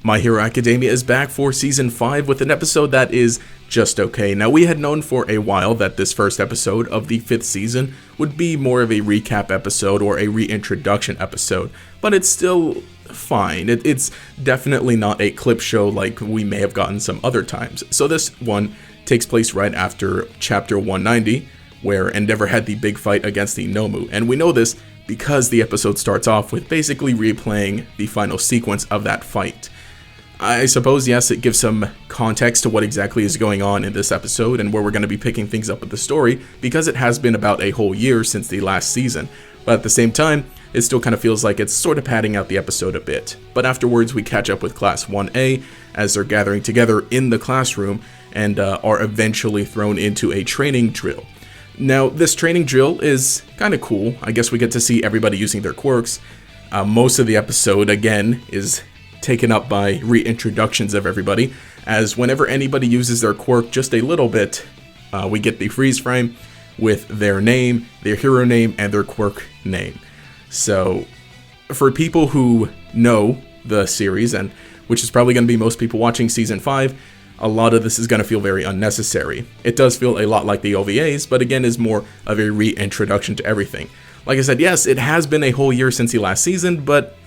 My Hero Academia is back for Season 5 with an episode that is just okay. Now, we had known for a while that this first episode of the 5th season would be more of a recap episode or a reintroduction episode, but it's still fine. It's definitely not a clip show like we may have gotten some other times. So this one takes place right after Chapter 190, where Endeavor had the big fight against the Nomu, and we know this because the episode starts off with basically replaying the final sequence of that fight. I suppose, yes, it gives some context to what exactly is going on in this episode and where we're going to be picking things up with the story, because it has been about a whole year since the last season. But at the same time, it still kind of feels like it's sort of padding out the episode a bit. But afterwards, we catch up with Class 1A as they're gathering together in the classroom and are eventually thrown into a training drill. Now, this training drill is kind of cool. I guess we get to see everybody using their quirks. Most of the episode, again, is taken up by reintroductions of everybody, as whenever anybody uses their quirk just a little bit, we get the freeze frame with their name, their hero name, and their quirk name. So, for people who know the series, and which is probably going to be most people watching Season 5, a lot of this is going to feel very unnecessary. It does feel a lot like the OVAs, but again is more of a reintroduction to everything. Like I said, yes, it has been a whole year since the last season, but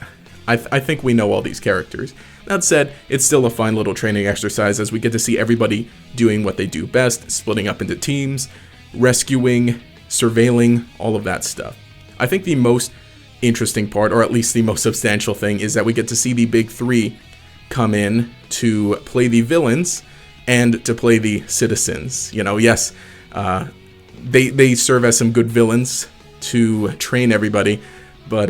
I think we know all these characters. That said, it's still a fine little training exercise as we get to see everybody doing what they do best, splitting up into teams, rescuing, surveilling, all of that stuff. I think the most interesting part, or at least the most substantial thing, is that we get to see the big three come in to play the villains and to play the citizens. You know, yes, they serve as some good villains to train everybody, but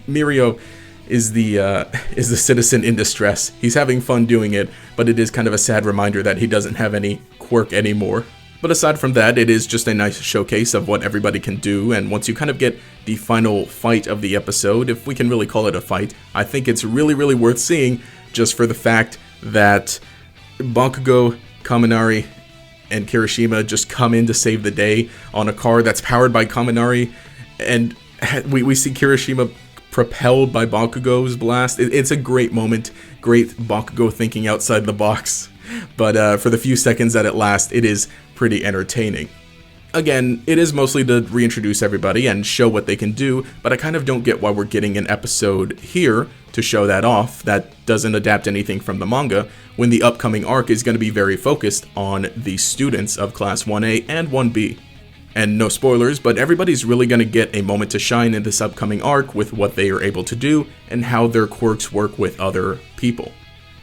Mirio is the citizen in distress. He's having fun doing it, but it is kind of a sad reminder that he doesn't have any quirk anymore. But aside from that, it is just a nice showcase of what everybody can do, and once you kind of get the final fight of the episode, if we can really call it a fight, I think it's really, really worth seeing, just for the fact that Bakugo, Kaminari, and Kirishima just come in to save the day on a car that's powered by Kaminari, and we see Kirishima propelled by Bakugo's blast. It's a great moment, great Bakugo thinking outside the box, but for the few seconds that it lasts, it is pretty entertaining. Again, it is mostly to reintroduce everybody and show what they can do, but I kind of don't get why we're getting an episode here to show that off that doesn't adapt anything from the manga, when the upcoming arc is going to be very focused on the students of Class 1A and 1B. And no spoilers, but everybody's really going to get a moment to shine in this upcoming arc with what they are able to do and how their quirks work with other people.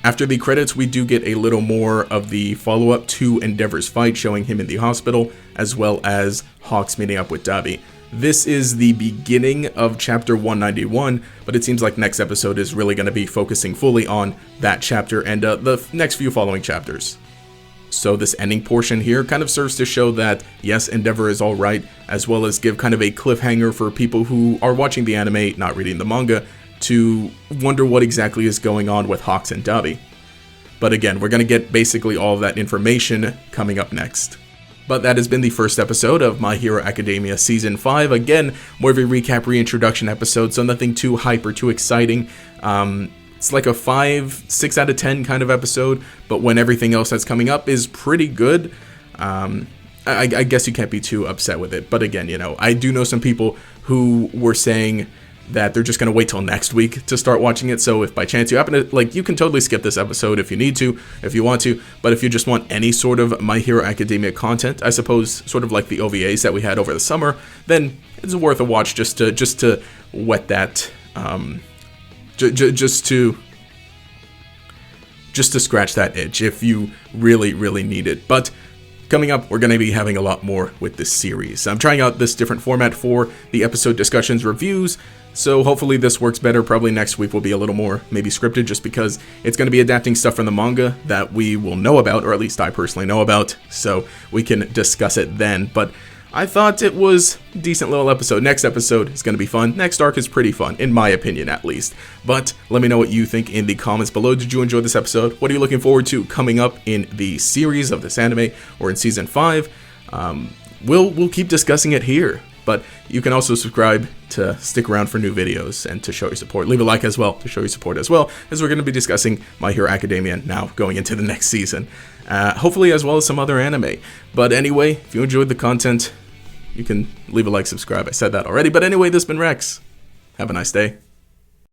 After the credits, we do get a little more of the follow-up to Endeavor's fight, showing him in the hospital, as well as Hawks meeting up with Dabi. This is the beginning of Chapter 191, but it seems like next episode is really going to be focusing fully on that chapter and the next few following chapters. So this ending portion here kind of serves to show that, yes, Endeavor is alright, as well as give kind of a cliffhanger for people who are watching the anime, not reading the manga, to wonder what exactly is going on with Hawks and Dabi. But again, we're going to get basically all of that information coming up next. But that has been the first episode of My Hero Academia Season 5. Again, more of a recap reintroduction episode, so nothing too hype or too exciting. It's like a 5, 6 out of 10 kind of episode, but when everything else that's coming up is pretty good, I guess you can't be too upset with it. But again, you know, I do know some people who were saying that they're just going to wait till next week to start watching it, so if by chance you happen to, like, you can totally skip this episode if you need to, if you want to, but if you just want any sort of My Hero Academia content, I suppose, sort of like the OVAs that we had over the summer, then it's worth a watch just to whet that, just to scratch that itch if you really, really need it. But coming up, we're going to be having a lot more with this series. I'm trying out this different format for the episode discussions reviews, so hopefully this works better. Probably next week will be a little more maybe scripted, just because it's going to be adapting stuff from the manga that we will know about, or at least I personally know about, so we can discuss it then. But I thought it was a decent little episode. Next episode is going to be fun. Next arc is pretty fun, in my opinion at least. But let me know what you think in the comments below. Did you enjoy this episode? What are you looking forward to coming up in the series of this anime, or in Season 5? We'll keep discussing it here. but you can also subscribe to stick around for new videos and to show your support. Leave a like as well to show your support as well, as we're going to be discussing My Hero Academia now going into the next season. Hopefully as well as some other anime. But anyway, if you enjoyed the content, you can leave a like, subscribe. I said that already. But anyway, this has been Rex. Have a nice day.